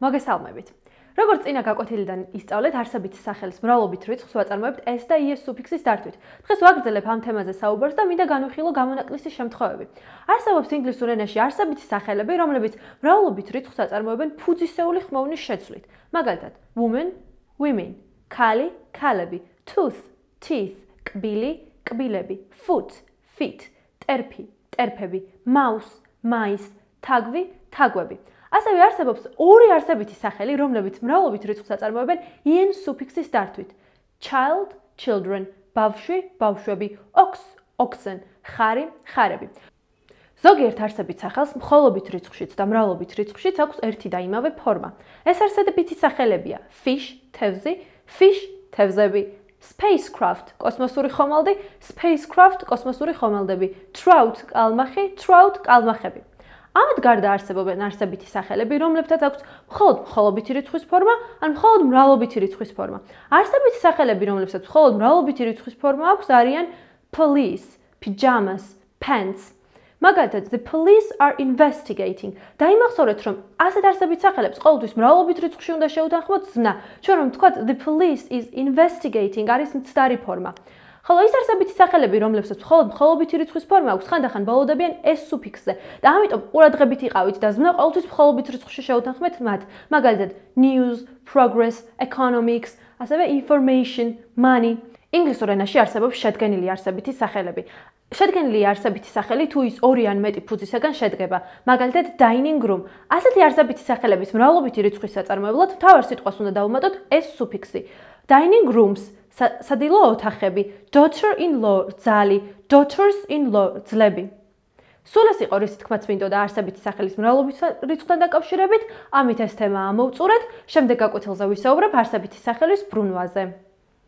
მოგესალმებით. როგორც წინა გაკვეთილიდან ისწავლეთ, არსებითი სახელის მრავლობით რიცხვს ვაწარმოებთ s და es სუფიქსის დართვით. დღეს ვაგრძელებ ამ თემაზე საუბარს და მინდა განვიხილო გამონაკლისის შემთხვევები. არსებობს ინგლისურ ენაში არსებითი სახელები, რომლებიც მრავლობით რიცხვს აწარმოებენ ფუძისეული ხმოვნის შეცვლით. მაგალითად, woman, women, ქალი, ქალები, tooth, teeth, კბილი, კბილები, foot, feet, ტერფი, ტერფები, mouse, mice, თაგვი, თაგვები. ასევე არსებობს ორი არსებითი სახელი, რომლებიც მრავლობით რიცხვს აწარმოებენ en სუფიქსის დართვით. child, children, ბავშვი, ბავშვები, ox, oxen, ხარი, ხარები. ზოგიერთ არსებით სახელს მხოლობით რიცხვშიც და მრავლობით რიცხვშიც აქვს ერთი და იმავე ფორმა. ეს არსებითი სახელებია fish, თევზი, fish, თევზები, spacecraft, კოსმოსური ხომალდი, spacecraft, კოსმოსური ხომალდები, trout, კალმახი, trout, კალმახები. ამით გარდა არსებობენ არსებითი სახელები, რომლებთაც აქვს მხოლოდ მხოლობითი რიცხვის ფორმა, ან მხოლოდ მრავლობითი რიცხვის ფორმა. არსებითი სახელები, რომლებსაც მხოლოდ მრავლობითი რიცხვის ფორმა აქვს, არიან police, pajamas, pants. მაგალითად, the police are investigating. დაიმახსოვრეთ, რომ ასეთ არსებით სახელებს ყოველთვის მრავლობით რიცხვში უნდა შეუთანხმოთ ზნა. ჩვენ რომ ვთქვათ the police is investigating არის მცდარი ფორმა. ხოლო ის არსებითი სახელები, რომლებსაც მხოლოდ მხოლობითი რიცხვის ფორმა აქვს, ხანდახან ბოლოვდებიან s სუფიქსზე და ამიტომ ყურადღებით იყავით და ზმნა ყოველთვის მხოლობით რიცხვში შეუთანხმეთ მათ. მაგალითად, news, progress, economics, ასევე information, money. ინგლისურ ენაში არსებობს შედგენილი არსებითი სახელები. შედგენილი არსებითი სახელი თუ ის ორი ან მეტი ფუძისაგან შედგება. მაგალითად, dining room. ასეთი არსებითი სახელების მრავლობითი რიცხვის საწარმოებლად მთავარ სიტყვას უნდა დავუმატოთ s სუფიქსი. Dining rooms სადილო ოთახები, daughter-in-law ძალი, daughters-in-law ძლები. სულ ეს იყო რისი თქმაც მინდოდა არსებითი სახელის მრავლობის რიცხვთან დაკავშირებით, ამით ეს თემა ამოვწურეთ, შემდეგ გაკვეთილზე ვისაუბრებ არსებითი სახელის ბრუნვაზე.